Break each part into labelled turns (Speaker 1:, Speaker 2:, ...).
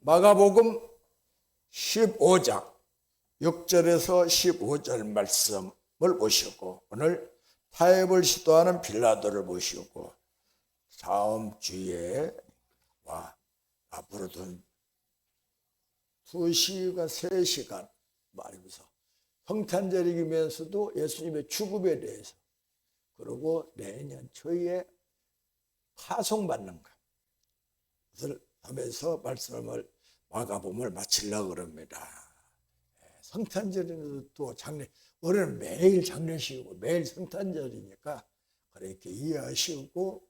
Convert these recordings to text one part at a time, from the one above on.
Speaker 1: 마가복음 15장 6절에서 15절 말씀을 보시고 오늘 타협을 시도하는 빌라도를 보시고 다음 주에 앞으로도 2시간, 3시간 말하면서 성탄절이면서도 예수님의 죽음에 대해서 그리고 내년 초에 파송받는 것을 하면서 말씀을 마가복음을 마치려고 그럽니다. 성탄절에는 또 장례, 올해는 매일 장례식이고 매일 성탄절이니까 그렇게 이해하시고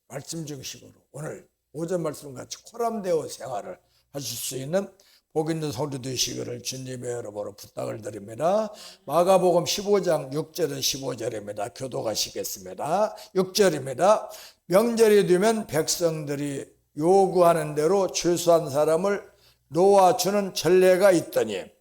Speaker 1: 말씀 중심으로 오늘 오전 말씀 같이 코람데오 생활을 하실 수 있는 복 있는 성도 되시기를 주님의 이름으로 부탁을 드립니다. 마가복음 15장 6절에서 15절입니다. 교독하시겠습니다. 6절입니다. 명절이 되면 백성들이 요구하는 대로 최소한 사람을 놓아주는 전례가 있더니
Speaker 2: 밀란을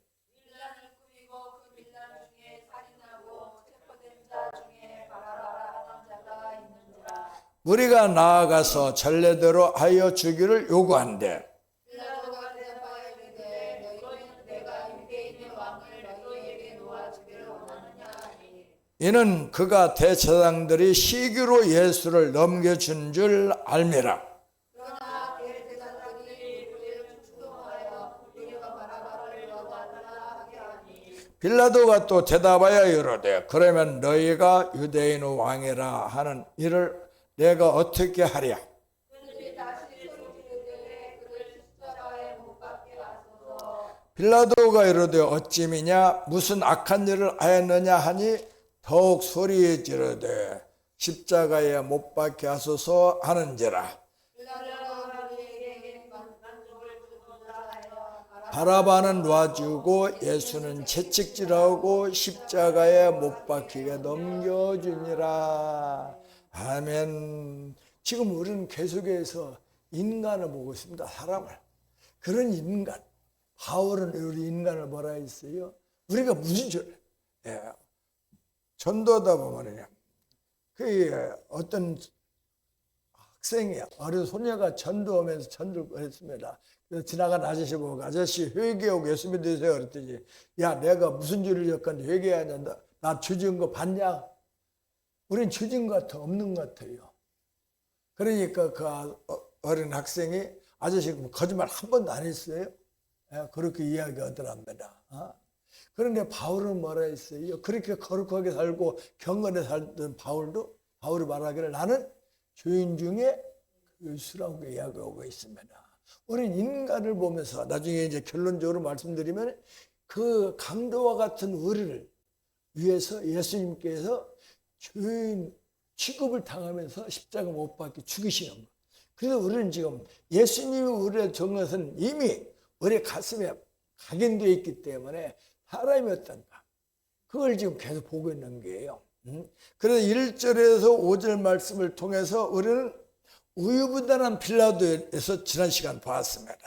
Speaker 2: 꾸미고 그 밀란 중에 살인하고 체포된 자 중에 바라바라 하는 자가 있는지라.
Speaker 1: 우리가 나아가서 전례대로 하여 주기를 요구한대.
Speaker 2: 빌라도가 대답하여 이르되 너희는 내가 유대인의 왕을 너희에게 놓아주기를 원하느냐 하니
Speaker 1: 이는 그가 대제사장들이 시기로 예수를 넘겨준 줄 알미라.
Speaker 2: 그러나 대제사장들이 그를 추동하여 우리가 바라바를 요구하느라 하게 하니
Speaker 1: 빌라도가 또 대답하여 이르되 그러면 너희가 유대인 왕이라 하는 일을 내가 어떻게 하랴?
Speaker 2: 그들이 다시 소리지르되 그를 십자가에 못 박게 하소서.
Speaker 1: 빌라도가 이르되 어찌미냐 무슨 악한 일을 하였느냐 하니 더욱 소리 지르되 십자가에 못 박게 하소서 하는지라.
Speaker 2: 빌라도가 우리에게 만족을 주고자 하여
Speaker 1: 바라바는 놔주고 예수는 채찍질하고 십자가에 못 박히게 넘겨주니라. 아멘. 지금 우리는 계속해서 인간을 보고 있습니다. 사람을. 그런 인간. 바울은 우리 인간을 뭐라 했어요? 우리가 무슨 전도하다 보면요. 그 어떤 학생이 어린 소녀가 전도하면서 전도를 했습니다. 그래서 지나간 아저씨 보고 아저씨 회개하고 예수 믿으세요 그랬더니 야 내가 무슨 죄를 졌건데 회개하냐 나 죄진 거 봤냐? 우린 죄진 것 같아 없는 것 같아요. 그러니까 그 어린 학생이 아저씨 거짓말 한 번도 안 했어요. 그렇게 이야기하더랍니다. 그런데 바울은 뭐라 했어요? 그렇게 거룩하게 살고 경건에 살던 바울이 말하기를 나는 죄인 중에 교수라고 이야기하고 있습니다. 우리는 인간을 보면서 나중에 이제 결론적으로 말씀드리면 그 강도와 같은 우리를 위해서 예수님께서 죄인 취급을 당하면서 십자가 못 박혀 죽이시는 것. 그래서 우리는 지금 예수님이 우리의 정것은 이미 우리 가슴에 각인되어 있기 때문에 사람이 어떤가 그걸 지금 계속 보고 있는 거예요. 그래서 1절에서 5절 말씀을 통해서 우리는 우유부단한 빌라도에서 지난 시간 봤습니다.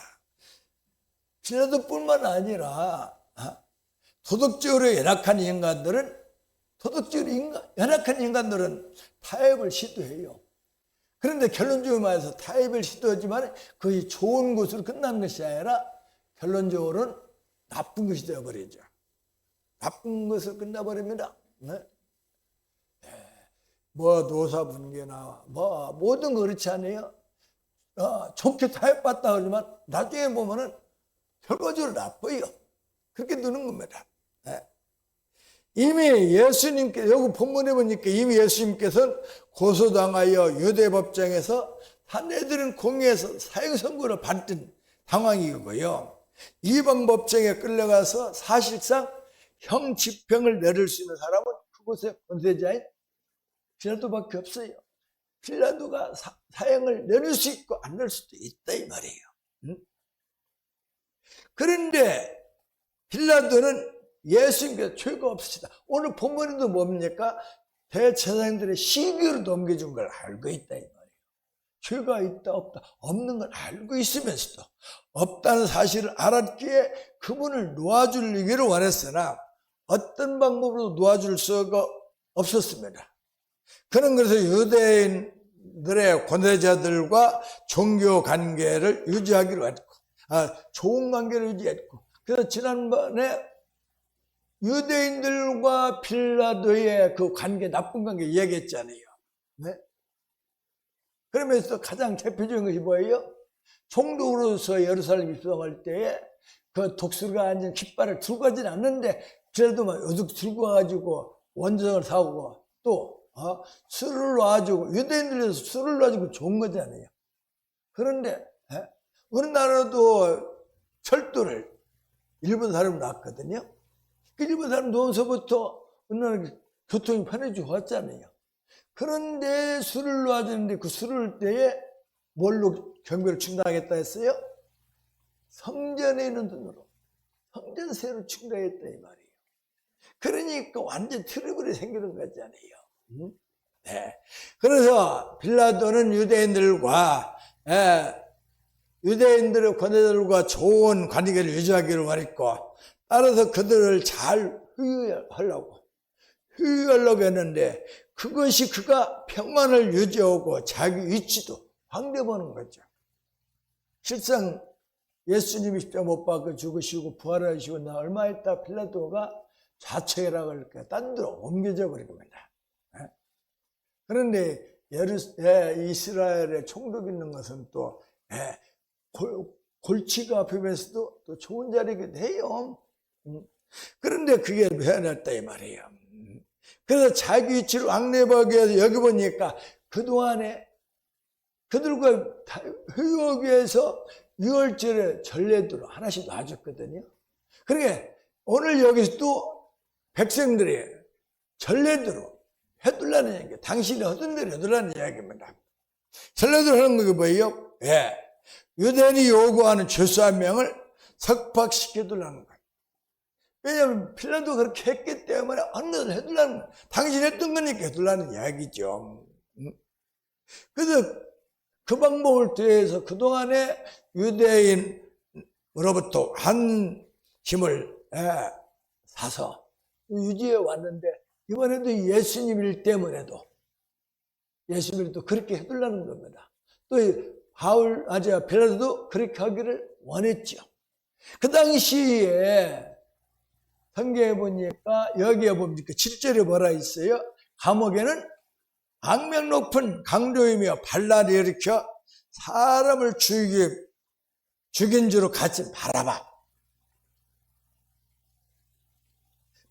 Speaker 1: 빌라도뿐만 아니라 도덕적으로 연약한 인간들은 타협을 시도해요. 그런데 결론적으로 말해서 타협을 시도하지만 그게 좋은 것으로 끝난 것이 아니라 결론적으로는 나쁜 것이 되어버리죠. 나쁜 것을 끝나버립니다. 뭐 노사분계나 뭐 모든 거 그렇지 않아요? 좋게 타협받다 그러지만 나중에 보면은 결과적으로 나빠요. 그렇게 되는 겁니다. 이미 예수님께 여기 본문에 보니까 이미 예수님께서는 고소당하여 유대법정에서 산헤드린 공회에서 사형 선고를 받던 상황이고요. 이방법정에 끌려가서 사실상 형 집행을 내릴 수 있는 사람은 그곳의 권세자인 빌라도밖에 없어요. 빌라도가 사형을 내릴 수 있고 안 낼 수도 있다 이 말이에요. 그런데 빌라도는 예수님께서 죄가 없으시다. 오늘 본문에도 뭡니까? 대제사장들의 시기로 넘겨준 걸 알고 있다 이 말이에요. 죄가 있다 없다 없는 걸 알고 있으면서도 없다는 사실을 알았기에 그분을 놓아주기를 원했으나 어떤 방법으로 놓아줄 수가 없었습니다. 그는 그래서 유대인들의 권세자들과 종교 관계를 유지하기로 했고 좋은 관계를 유지했고, 그래서 지난번에 유대인들과 빌라도의 그 관계, 나쁜 관계 얘기했잖아요. 네? 그러면서 가장 대표적인 것이 뭐예요? 총독으로서 예루살렘 입성할 때에 그 독수리가 앉은 깃발을 들고 가진 않는데, 그래도 막 요즘 들고 와가지고 원정을 사오고, 또 술을 놔주고, 유대인들에서 술을 놔주고 좋은 거잖아요. 그런데 우리나라도 철도를 일본 사람이 놨거든요. 그 일본 사람 놓으면서부터 우리나라 교통이 편해지고 왔잖아요. 그런데 술을 놔주는데 그 술을 때에 뭘로 경비를 충당하겠다 했어요? 성전에 있는 돈으로, 성전세로 충당했다 이 말이에요. 그러니까 완전 트러블이 생기는 거잖아요. 네. 그래서 빌라도는 유대인들의 권위들과 좋은 관계를 유지하기를 원했고, 따라서 그들을 잘 휴유하려고 했는데, 그것이 그가 평안을 유지하고 자기 위치도 확대보는 거죠. 실상 예수님이 십자가 못 박혀 죽으시고 부활하시고 나 얼마 있다 빌라도가 좌초해라 그러니까 딴 데로 옮겨져 버린 겁니다. 그런데 이스라엘에 총독이 있는 것은 또 골치가 아프면서도 또 좋은 자리이기도 해요. 그런데 그게 변했다 이 말이에요. 그래서 자기 위치를 왕래하기 위해서 여기 보니까 그동안에 그들과 회유하기 위해서 6월절에 전례들을 하나씩 놔줬거든요. 그러니까 오늘 여기서 또 백성들이 전례대로 해둘라는 얘기예요. 당신이 하던 대로 해둘라는 이야기입니다. 전례대로 하는 게 뭐예요? 유대인이 요구하는 죄수 한 명을 석박시켜둘라는 거예요. 왜냐하면 빌라도가 그렇게 했기 때문에 어느 것을 해둘라는 거예요. 당신이 했던 거니까 해둘라는 이야기죠. 그래서 그 방법을 통해서 그동안에 유대인으로부터 한 힘을 사서 유지해 왔는데, 이번에도 예수님 때문에도 예수님도 그렇게 해둘라는 겁니다. 또 빌라도도 그렇게 하기를 원했죠. 그 당시에 성경에 보니까 여기에 보니까 7절에 뭐라 있어요? 감옥에는 악명 높은 강도이며 반란을 일으켜 사람을 죽인 줄로 갇힌 바라바.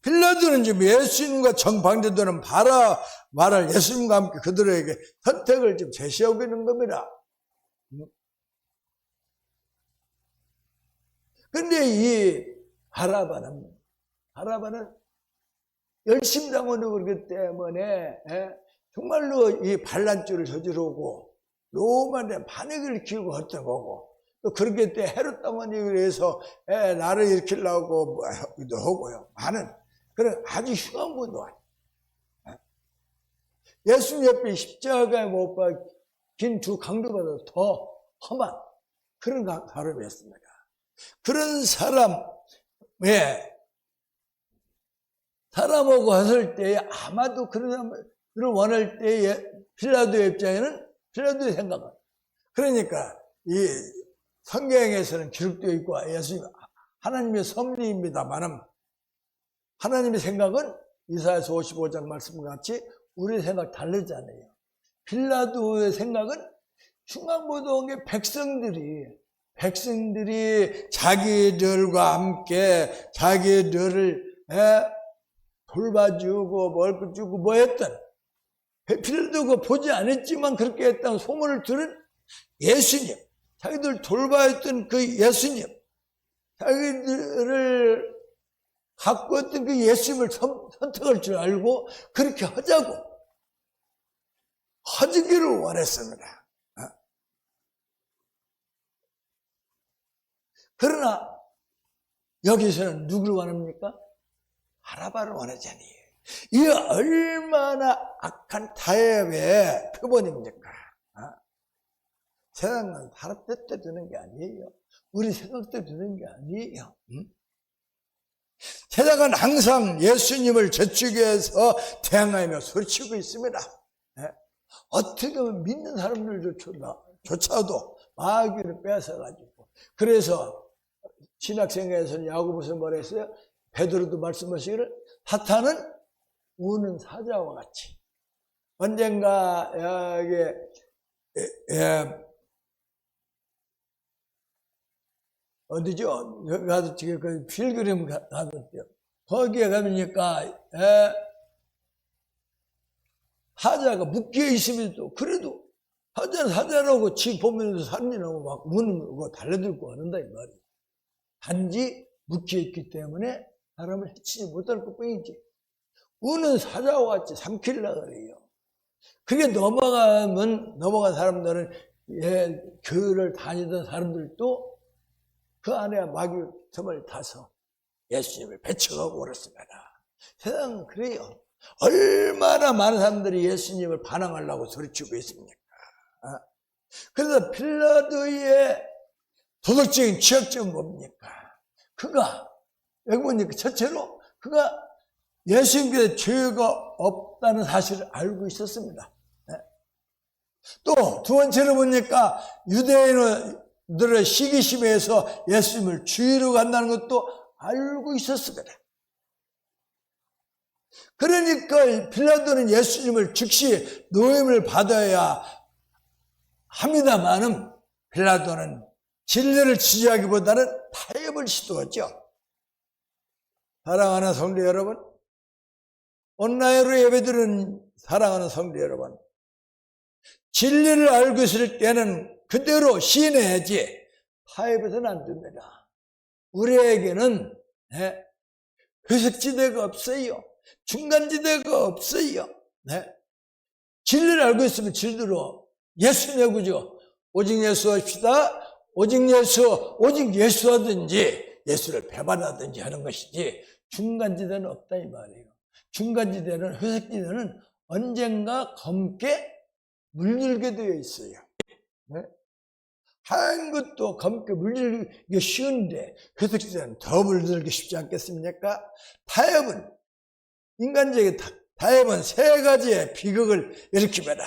Speaker 1: 빌라도는 지금 예수님과 정반대되는 바라바를 예수님과 함께 그들에게 선택을 지금 제시하고 있는 겁니다. 그런데 이 바라바는 열심히 당하는 그렇기 때문에 정말로 이 반란죄를 저지르고 로마에 반역을 일으키고 했던 거고, 또 그렇기 때문에 헤롯 당원이 위해서 나를 일으키려고 하기도 하고요. 많은 그런 아주 흉한 분도 예수님 옆에 십자가에 못 박힌 두 강도보다 더 험한 그런 사람이었습니다. 그런 사람하고 했을 때에 아마도 그런 사람을 원할 때에 빌라도의 입장에는 빌라도의 생각은, 그러니까 이 성경에서는 기록되어 있고 예수님 하나님의 섭리입니다만은 하나님의 생각은 이사야서 55장 말씀같이 우리의 생각 다르잖아요. 빌라도의 생각은 중앙보도 게 백성들이 자기들과 함께 자기들을 돌봐주고 뭘 주고 뭐 했던, 빌라도가 보지 않았지만 그렇게 했다는 소문을 들은 예수님, 자기들 돌봐했던 그 예수님, 자기들을 갖고 있던 그 예수님을 선택할 줄 알고 그렇게 하기를 원했습니다. 그러나 여기서는 누구를 원합니까? 바라바를 원하잖아요. 이게 얼마나 악한 타협의 표본입니까? 세상은 사람 뜻대로 되는 게 아니에요. 우리 생각대로 되는 게 아니에요. 세상은 항상 예수님을 저축 위해서 대항하며 소리치고 있습니다. 어떻게 보면 믿는 사람들조차도 마귀를 뺏어가지고 그래서 신학생에서는 야고보서 뭐라 했어요? 베드로도 말씀하시기를 사탄은 우는 사자와 같이 언젠가 여기 어디죠? 여기 가서 지금 그 필그림 가던데요. 거기에 가보니까 사자가 묶여 있으면도 그래도 사자는 사자라고 지 보면서 산이나고 막 우는 거 달려들고 하는다 이 말이에요. 단지 묶여 있기 때문에 사람을 해치지 못할 것뿐이지. 우는 사자와 같이 삼키려고 그래요. 그게 넘어간 사람들은 교회를 다니던 사람들도 그 안에 마귀 틈을 타서 예수님을 배척하고 그랬습니다. 세상은 그래요. 얼마나 많은 사람들이 예수님을 반항하려고 소리치고 있습니까? 그래서 빌라도의 도덕적인 취약점은 뭡니까? 그가 여기 보니까 첫째로 그가 예수님께 죄가 없다는 사실을 알고 있었습니다. 또 두 번째로 보니까 유대인들의 시기심에서 예수님을 죽이러 간다는 것도 알고 있었습니다. 그러니까 빌라도는 예수님을 즉시 노임을 받아야 합니다만은 빌라도는 진리를 지지하기보다는 타협을 시도하죠. 사랑하는 성도 여러분, 온라인으로 예배드리는 사랑하는 성도 여러분, 진리를 알고 있을 때는 그대로 시인해야지 타협해서는 안 됩니다. 우리에게는 회색지대가 없어요. 중간지대가 없어요. 진리를 알고 있으면 진리로 예수 내구죠. 오직 예수 합시다. 오직 예수 하든지 예수를 배반하든지 하는 것이지 중간지대는 없다 이 말이에요. 중간지대는 회색지대는 언젠가 검게 물들게 되어 있어요. 하얀 것도 검게 물들기 쉬운데 회색지대는 더 물들기 쉽지 않겠습니까? 타협은 인간적인 타협은 세 가지의 비극을 일으킵니다.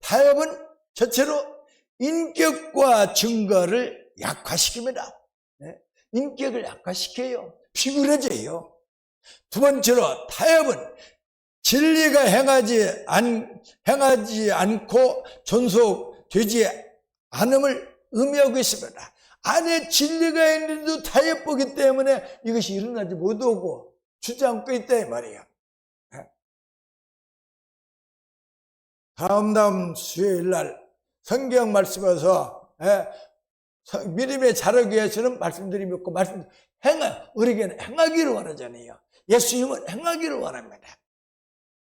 Speaker 1: 타협은 첫째로 인격과 증거를 약화시킵니다. 인격을 약화시켜요. 비굴해져요. 두 번째로 타협은 진리가 행하지 않고 존속되지 않음을 의미하고 있습니다. 안에 진리가 있는데도 타협보기 때문에 이것이 일어나지 못하고 주저앉고 있다 이 말이에요. 다음 수요일날 성경 말씀에서 믿음의 자라기 위해서는 말씀들이 묻고 우리에게는 행하기를 원하잖아요. 예수님은 행하기를 원합니다.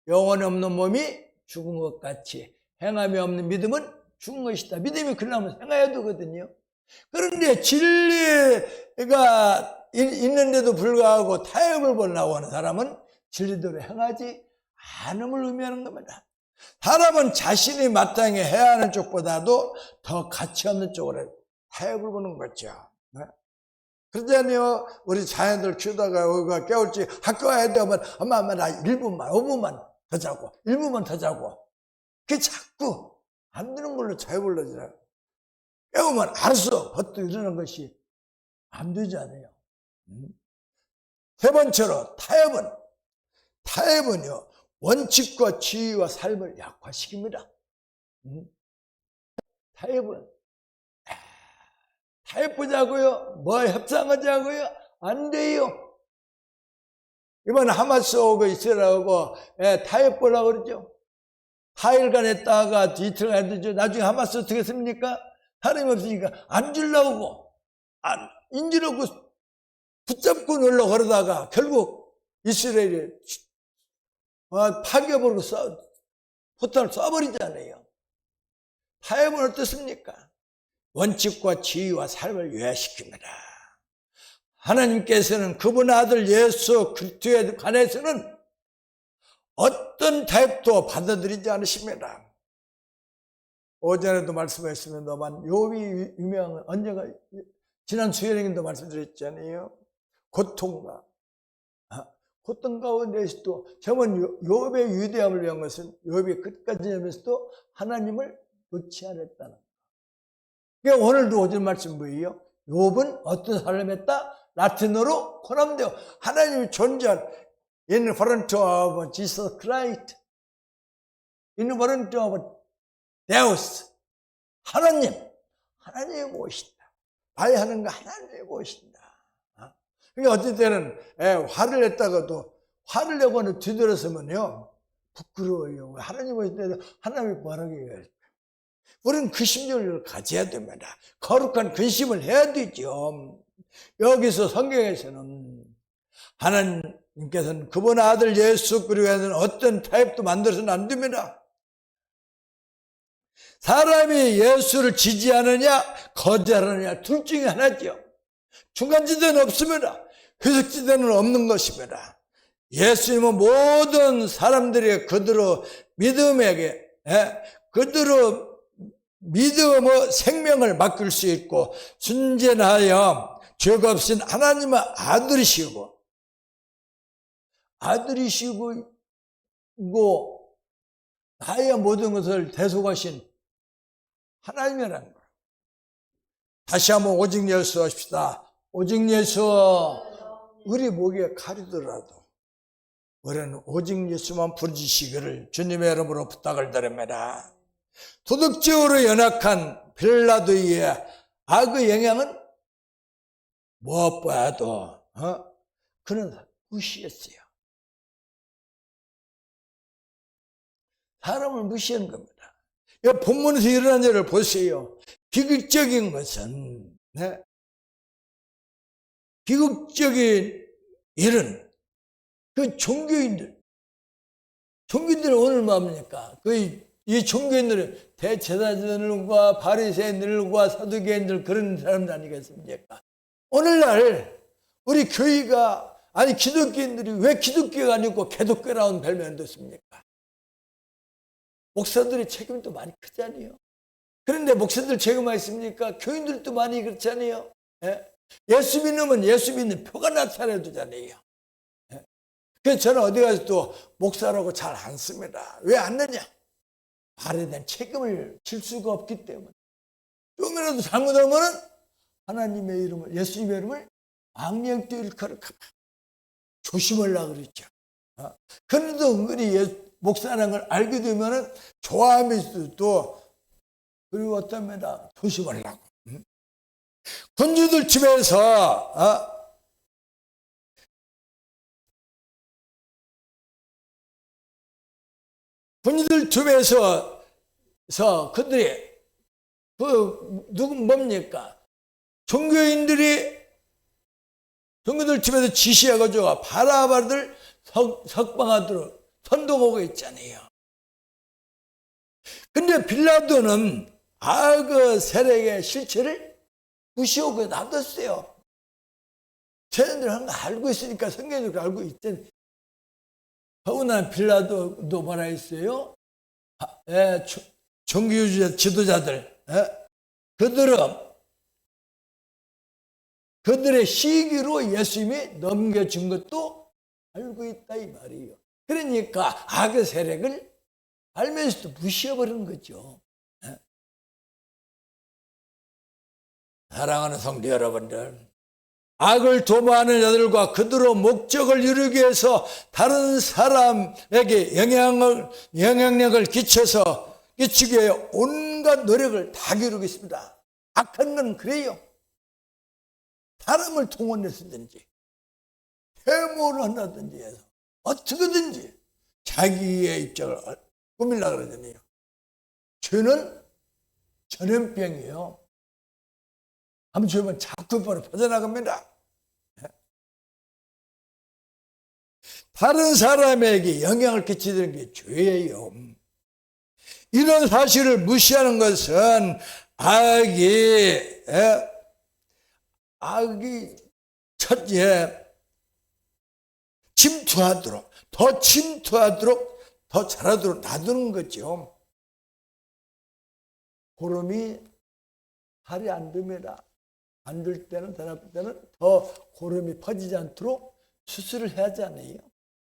Speaker 1: 영혼이 없는 몸이 죽은 것 같이 행함이 없는 믿음은 죽은 것이다. 믿음이 그러려면 행해야 되거든요. 그런데 진리가 있는데도 불구하고 타협을 보려고 하는 사람은 진리대로 행하지 않음을 의미하는 겁니다. 사람은 자신이 마땅히 해야 하는 쪽보다도 더 가치 없는 쪽으로 타협을 보는 거죠. 그러잖아요. 우리 자녀들 키우다가 깨울지 학교 가야 되면 엄마 나 1분만 5분만 더 자고 1분만 더 자고 그게 자꾸 안 되는 걸로 타협을 하잖아요. 깨우면 알았어 버뜩 이러는 것이 안 되잖아요. 세 번째로 타협은요 원칙과 지위와 삶을 약화시킵니다. 타협보자고요? 뭐 협상하자고요? 안 돼요. 이번 하마스하고 이스라엘하고 타협 보려고 그러죠. 4일간 했다가 이틀간 했죠. 나중에 하마스 어떻게 했습니까? 사람이 없으니까 안 주려고 인지라고 붙잡고 놀러 그러다가 결국 이스라엘이 파괴버리고 포탄을 쏴버리잖아요. 타협은 어떻습니까? 원칙과 지위와 삶을 유예시킵니다. 하나님께서는 그분 아들 예수 그리스도에 관해서는 어떤 타협도 받아들이지 않으십니다. 어제도 말씀하셨습니다만 욥이 유명한 언제가 지난 수요일에도 말씀드렸잖아요. 고통 가운데서도 저는 욥의 위대함을 위한 것은 욥이 끝까지 하면서도 하나님을 놓지 않았다는 거예요. 그러니까 오늘도 오전 말씀 뭐예요? 욥은 어떤 사람이었다? 라틴어로 고난되어 하나님이 존재한 in front of Jesus Christ, in front of Deus, 하나님이 모신다. 봐야 하는 거 하나님이 모신다. 그러니까 어떤 때는 화를 냈다가도 화를 내고는 뒤돌아서면요 부끄러워요. 하나님 모실 때는 하나님이 뭐라고 해요? 우리는 그 심정을 가져야 됩니다. 거룩한 근심을 해야 되죠. 여기서 성경에서는 하나님께서는 그분 아들 예수 그리스도에는 어떤 타입도 만들어서는 안 됩니다. 사람이 예수를 지지하느냐 거절하느냐 둘 중에 하나죠. 중간지대는 없습니다. 회색지대는 없는 것입니다. 예수님은 모든 사람들이 그대로 믿음에게 그대로 믿음의 생명을 맡길 수 있고 순전하여 죄가 없으신 하나님의 아들이시고 나의 모든 것을 대속하신 하나님이라는 거예요. 다시 한번 오직 예수 합시다. 오직 예수. 우리 목에 가리더라도 우리는 오직 예수만 부르시기를 주님의 이름으로 부탁을 드립니다. 도덕적으로 연약한 빌라도의 악의 영향은 무엇보다도 그는 무시했어요. 사람을 무시한 겁니다. 본문에서 일어난 일을 보세요. 비극적인 것은 비극적인 일은 그 종교인들은 오늘 뭡니까? 이 종교인들은 대제사장들과 바리새인들과 사두개인들 그런 사람들 아니겠습니까? 오늘날 우리 교회가 기독교인들이 왜 기독교가 아니고 개독교라는 별명을 뒀습니까? 목사들의 책임도 많이 크잖아요. 그런데 목사들 책임 많이 있습니까? 교인들도 많이 그렇잖아요. 예수 믿으면 예수 믿는 표가 나타내 두잖아요. 그래서 저는 어디 가서 또 목사라고 잘 안 씁니다. 왜 안 넣냐? 말에 대한 책임을 질 수가 없기 때문에. 조금이라도 잘못하면 하나님의 이름을, 예수님의 이름을 악령도 일컬을까 봐 조심하려고 그랬죠. 그런데 은근히 목사라는 걸 알게 되면 좋아하면서도 또 그리고 어떻습니다. 조심하려고. 군주들 집에서 그들이 뭡니까? 종교들 집에서 지시해가지고 바라바를 석방하도록 선동하고 있잖아요. 근데 빌라도는 그 세력의 실체를 무시하고 놔뒀어요. 쟤네들 하는 거 알고 있으니까 성경적으로 알고 있잖아요. 더구나 빌라도도 뭐라 했어요? 종교 지도자들, 그들의 시기로 예수님이 넘겨준 것도 알고 있다 이 말이에요. 그러니까 악의 세력을 알면서도 무시해버리는 거죠. 사랑하는 성도 여러분들, 악을 도모하는 자들과 그들의 목적을 이루기 위해서 다른 사람에게 영향력을 끼치기 위해 온갖 노력을 다 기울이고 있습니다. 악한 건 그래요. 사람을 동원해서든지 해모를 한다든지 해서 어떻게든지 자기의 입장을 꾸밀려고 그러잖아요. 죄는 전염병이에요. 한번 죄면 자꾸 퍼져나갑니다. 다른 사람에게 영향을 끼치는 게 죄예요. 이런 사실을 무시하는 것은 악이 첫째 더 침투하도록 더 잘하도록 놔두는 거죠. 고름이 살이 안 듭니다. 안 들 때는 더 나쁠 때는 더 고름이 퍼지지 않도록 수술을 해야 하잖아요.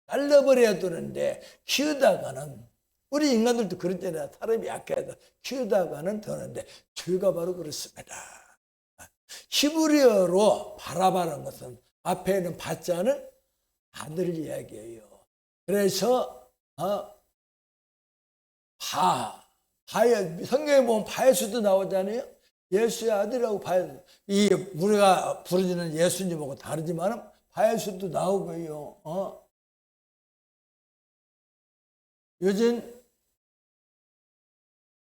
Speaker 1: 잘라버려야 되는데 키우다가는 우리 인간들도 그렇잖아요. 사람이 약해서 키우다가는 더는데 죄가 바로 그렇습니다. 히브리어로 바라바라는 것은 앞에는 바자는 아들 이야기예요. 그래서 바의 성경에 보면 바에서도 나오잖아요. 예수의 아들이라고 이 우리가 부르짖는 예수님하고 다르지만 바에서도 나오고요. 요즘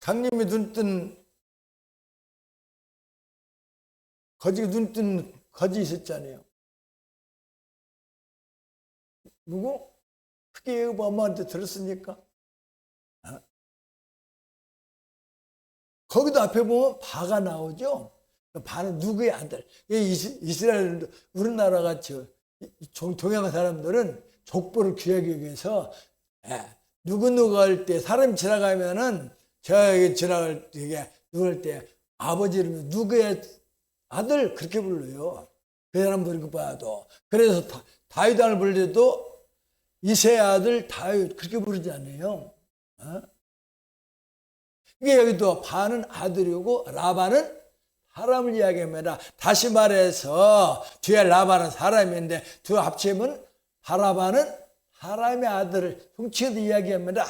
Speaker 1: 강림이 눈뜬 거지 있었잖아요. 누구? 크게 엄마한테 들었습니까? 거기도 앞에 보면 바가 나오죠. 바는 누구의 아들? 이스라엘 우리나라 같이 동양 사람들은 족보를 귀하게 여기서 누구 할 때 사람 지나가면은 저기 지나갈 때 누구 할 때 아버지 이름 누구의 아들 그렇게 불러요. 그 사람 부르고 봐도. 그래서 다윗을 부를 때도 이새의 아들 다윗 그렇게 부르지 않아요. 이게 여기도 바는 아들이고 라반은 사람을 이야기합니다. 다시 말해서 뒤에 라반은 사람인데 두 합치면 바라바는 사람의 아들을 훔치도 이야기합니다.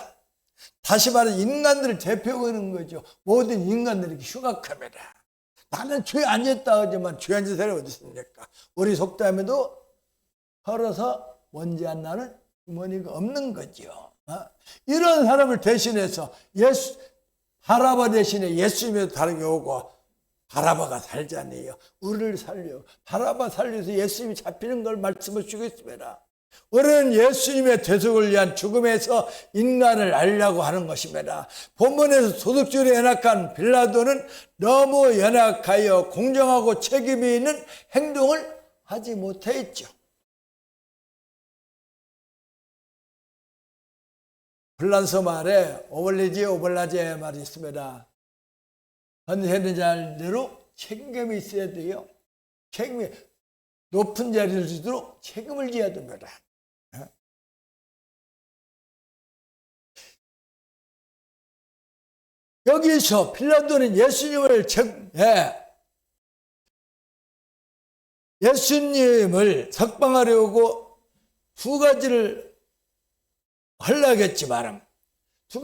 Speaker 1: 다시 말해서 인간들을 대표하는 거죠. 모든 인간들이 흉악합니다. 나는 죄 안 졌다 하지만 죄 안 진 사람이 어디 있습니까? 우리 속담에도 걸어서 먼지 안 나는 주머니가 없는 거죠. 이런 사람을 대신해서 바라바 대신에 예수님이 다르게 오고 바라바가 살잖아요. 우리를 살려. 바라바 살려서 예수님이 잡히는 걸 말씀을 주고 있습니다. 우리는 예수님의 대속을 위한 죽음에서 인간을 알려고 하는 것입니다. 본문에서 도덕질에 연약한 빌라도는 너무 연약하여 공정하고 책임이 있는 행동을 하지 못했죠. 불란서 말에 오블라제 말이 있습니다. 헌세는 자대로 책임이 있어야 돼요. 책임이 높은 자리를 주도록 책임을 져야 됩니다. 여기서 빌라도는 예수님을 석방하려고 두 가지를 하려고 했지만 첫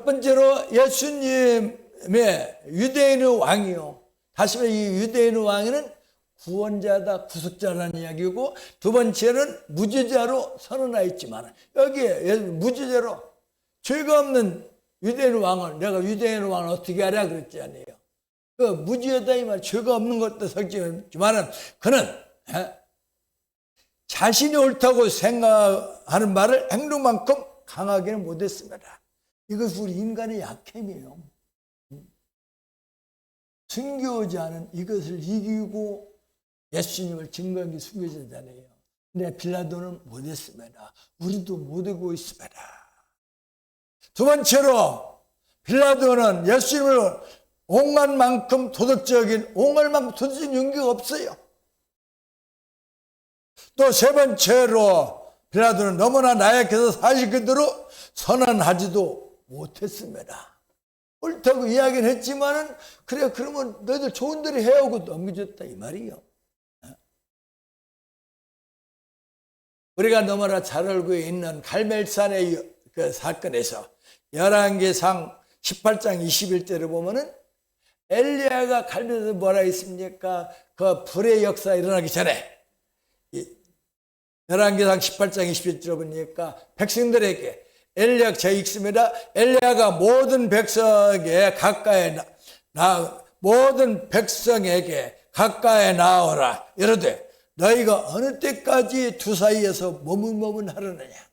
Speaker 1: 번째로 예수님의 유대인의 왕이요. 다시 말해 이 유대인의 왕은 구원자다, 구속자라는 이야기고 두 번째는 무죄자로 선언하였지만 여기에 무죄자로 죄가 없는 유대인의 왕을 내가 유대인의 왕을 어떻게 하랴 그랬지 않아요. 그 무죄다 이 말 죄가 없는 것도 설정했지만 그는 자신이 옳다고 생각하는 말을 행동만큼 강하게는 못했습니다. 이것은 우리 인간의 약함이에요. 숨겨오지 않은 이것을 이기고 예수님을 증거한 게 숨겨지잖아요. 근데 빌라도는 못했습니다. 우리도 못하고 있습니다. 두 번째로 빌라도는 예수님을 온갖 만큼 도덕적인 용기가 없어요. 또 세 번째로 빌라도는 너무나 나약해서 사실 그대로 선언하지도 못했습니다. 옳다고 이야기는 했지만은 그래 그러면 너희들 좋은 대로 해오고 넘겨줬다 이 말이요. 우리가 너무나 잘 알고 있는 갈멜산의 그 사건에서 열왕기상 18장 21절을 보면은 엘리야가 갈멜산에 뭐라 했습니까? 그 불의 역사 일어나기 전에 열왕기상 18장 21절을 보니까 백성들에게 엘리야가 제 읽습니다. 엘리야가 모든 백성에게 가까이 나오라 이르되 너희가 어느 때까지 두 사이에서 머뭇머뭇하려느냐.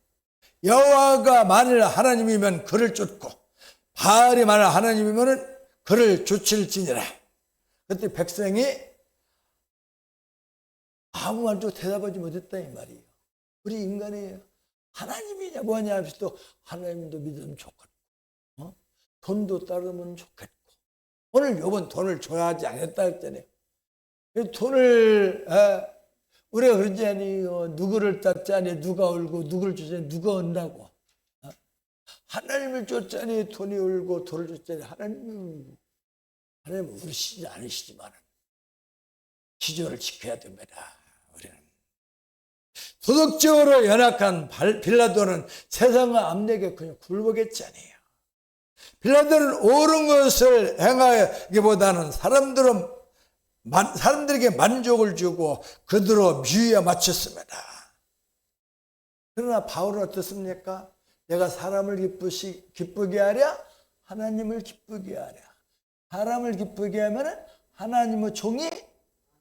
Speaker 1: 여호와가 만일 하나님이면 그를 쫓고 바알이 만일 하나님이면 그를 쫓을지니라. 그때 백성이 아무 말도 대답하지 못했다 이 말이에요. 우리 인간이에요. 하나님이냐 뭐냐 하면서 또 하나님도 믿으면 좋겠고 돈도 따르면 좋겠고 오늘 요번 돈을 줘야 하지 않았다 했잖아요. 돈을 우리가 그러지 않아요. 누구를 땄자니 누가 울고 누구를 줬자니 누가 온다고. 하나님을 줬자니 돈이 울고 돈을 줬자니 하나님이 울고 하나님은 그러시지 않으시지만 기조를 지켜야 됩니다. 우리는 도덕적으로 연약한 빌라도는 세상과 압력에 그냥 굴복했잖아요. 빌라도는 옳은 것을 행하기보다는 사람들에게 만족을 주고 그대로 미에 맞췄습니다. 그러나 바울은 어떻습니까? 내가 사람을 기쁘게 하랴 하나님을 기쁘게 하랴. 사람을 기쁘게 하면 하나님의 종이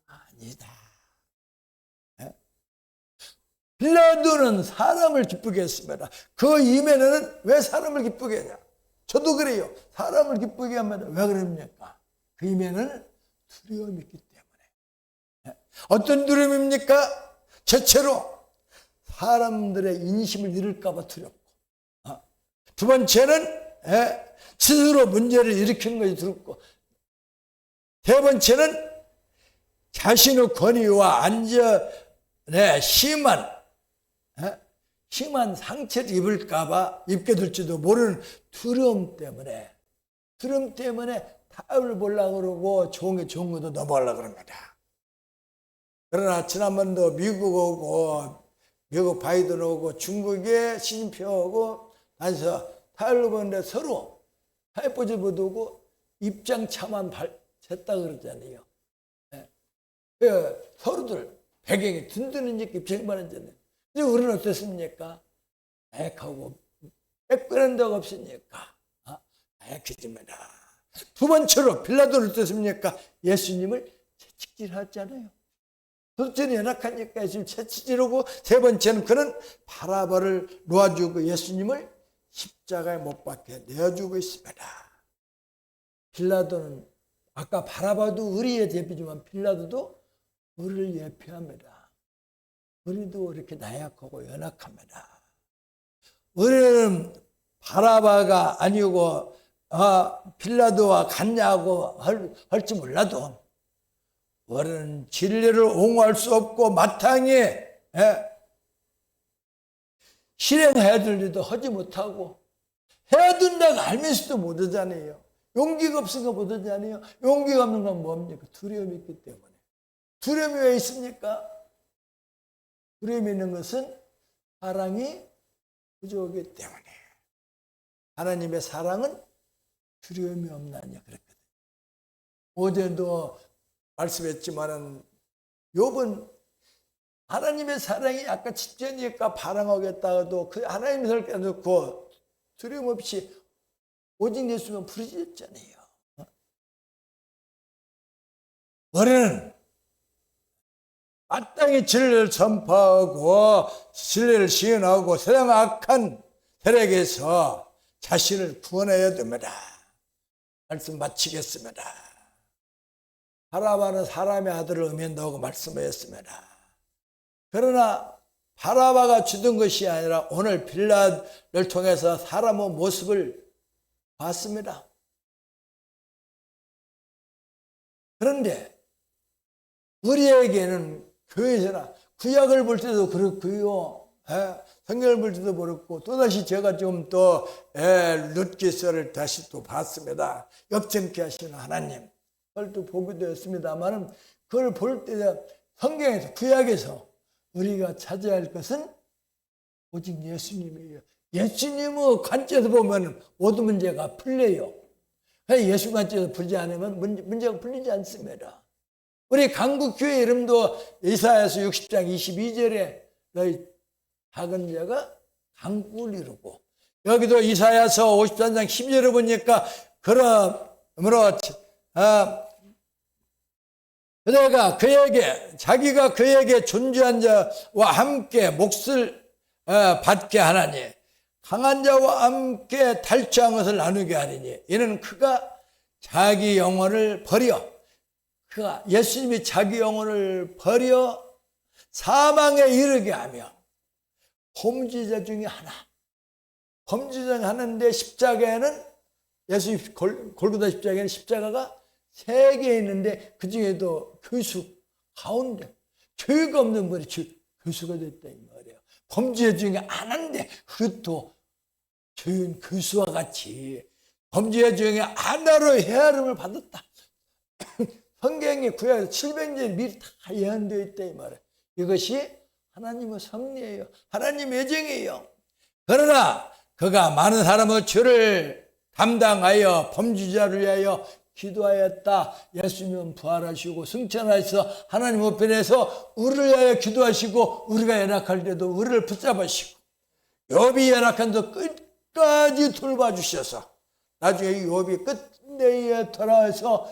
Speaker 1: 아니다. 빌라도는 사람을 기쁘게 했습니다. 그 이면에는 왜 사람을 기쁘게 하냐? 저도 그래요. 사람을 기쁘게 하면 왜 그럽니까? 그 이면에는 두려움이 있기 때문에. 어떤 두려움입니까? 첫째로 사람들의 인심을 잃을까 봐 두렵고, 두 번째는 스스로 문제를 일으키는 것이 두렵고, 세 번째는 자신의 권위와 안전에 심한 상처를 입게 될지도 모르는 두려움 때문에 타협을 보려고 그러고 좋은 것도 넘어가려고 그럽니다. 그러나 지난번도 미국 바이든 오고 중국의 시진핑 오고 다니서 타협을 보는데 서로 타협보지 못하고 입장 차만 했다 그러잖아요. 서로들 배경이 든든하니까 입장이 많아졌네. 근데 우리는 어떻습니까? 하고 빼끄는 데가 없으니까 그집니다. 두 번째로 빌라도는 어떻습니까? 예수님을 채찍질하잖아요. 둘째는 연약하니까 예수님 채찍질하고, 세 번째는 그는 바라바를 놓아주고 예수님을 십자가에 못 박혀 내어주고 있습니다. 빌라도는 아까 바라바도 우리의 대표지만 빌라도도 우리를 예표합니다. 우리도 이렇게 나약하고 연약합니다. 우리는 바라바가 아니고 빌라도와 같냐고 할지 몰라도 우리는 진리를 옹호할 수 없고 마땅히 실행해야 될 일도 하지 못하고 해야 된다고 알면서도 못하잖아요. 용기가 없으니까 못하잖아요. 용기가 없는 건 뭡니까? 두려움이 있기 때문에. 두려움이 왜 있습니까? 두려움이 있는 것은 사랑이 부족하기 때문에. 하나님의 사랑은 두려움이 없나냐 그랬거든요. 어제도 말씀했지만은 욥은 하나님의 사랑이 아까 집전이니까 반항하겠다고도 그 하나님의 사랑을 깨놓고 두려움 없이 오직 예수만 부르짖었잖아요. 우리는 마땅히 진리를 선포하고 진리를 시인하고 세상 악한 세력에서 자신을 구원해야 됩니다. 말씀 마치겠습니다. 바라바는 사람의 아들을 의미한다고 말씀하였습니다. 그러나 바라바가 주던 것이 아니라 오늘 빌라도를 통해서 사람의 모습을 봤습니다. 그런데 우리에게는 교회에서나 구약을 볼 때도 그렇고요. 성경을 볼 때도 그렇고 또다시 제가 좀 또 룻기서를 다시 또 봤습니다. 역전케 하시는 하나님. 그걸 또 보기도 했습니다만 그걸 볼 때 성경에서 구약에서 우리가 찾아야 할 것은 오직 예수님이에요. 예수님의 관점에서 보면 모든 문제가 풀려요. 예수 관점에서 풀지 않으면 문제가 풀리지 않습니다. 우리 강국교회 이름도 이사야서 60장 22절에 너희 작은 자가 강국을 이루고, 여기도 이사야서 53장 12절에 보니까 그러므로 자기가 그에게 존귀한 자와 함께 몫을 받게 하나니 강한 자와 함께 탈취한 것을 나누게 하리니 이는 그가 자기 영혼을 버려 예수님이 자기 영혼을 버려 사망에 이르게 하며 범죄자 중에 하나인데 십자가에는 예수 골고다 십자가에는 십자가가 3개 있는데 그 중에도 교수 가운데 죄가 없는 분이 교수가 됐다 이 말이에요. 범죄 중에 하나인데 그것도 죄인 교수와 같이 범죄 중에 하나로 헤아림을 받았다. 성경이 구약에서 700년 미리 다 예언되어 있다 이 말이에요. 이것이 하나님의 섭리예요. 하나님의 예정이에요. 그러나 그가 많은 사람의 죄를 담당하여 범죄자를 위하여 기도하였다. 예수님은 부활하시고 승천하셔서 하나님 우편에서 우리를 위하여 기도하시고 우리가 연약할 때도 우리를 붙잡으시고 욥이 연약한 데 끝까지 돌봐주셔서 나중에 욥이 끝내에 돌아와서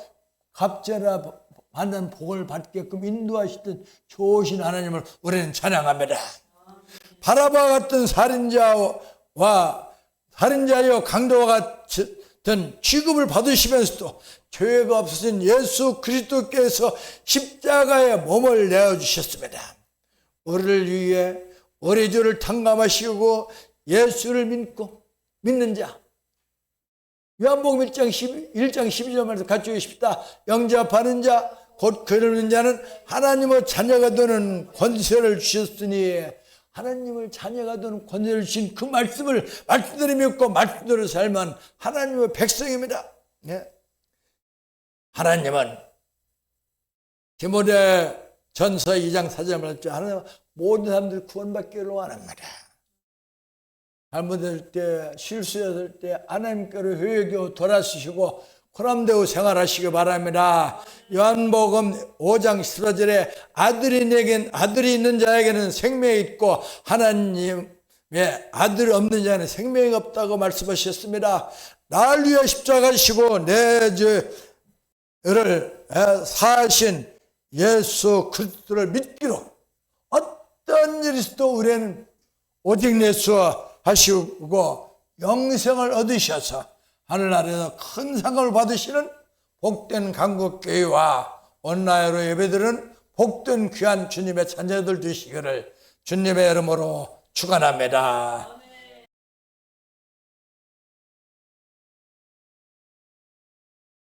Speaker 1: 갑절하 받는 복을 받게끔 인도하시던 좋으신 하나님을 우리는 찬양합니다. 바라바 같은 살인자여 강도와 같은 취급을 받으시면서도 죄가 없으신 예수 그리스도께서 십자가에 몸을 내어주셨습니다. 우리를 위해 우리 죄를 탕감하시고 예수를 믿는 자, 요한복음 1장 12절에서 갖추고 싶다. 영접하는 자, 곧 그를 믿는 자는 하나님의 자녀가 되는 권세를 주셨으니, 하나님을 자녀가 되는 권세를 주신 그 말씀을 말씀대로 믿고 말씀대로 살면 하나님의 백성입니다. 네. 하나님은 디모데 전서 2장 4절에 말했죠. 하나님은 모든 사람들이 구원받기를 원합니다. 잘못될 때, 실수했을 때 하나님께로 회개하고 돌아서시고 호람되고 생활하시기 바랍니다. 요한복음 5장 14절에 아들이 있는 자에게는 생명이 있고 하나님의 아들이 없는 자에는 생명이 없다고 말씀하셨습니다. 나를 위해 십자가 지시고 내 죄를 사하신 예수 그리스도를 믿기로 어떤 일이 있어도 우리는 오직 예수 하시고 영생을 얻으셔서 하늘나라에서 큰 상을 받으시는 복된 강국교회와 온라인으로 예배드리는 복된 귀한 주님의 자녀들 되시기를 주님의 이름으로 축원합니다.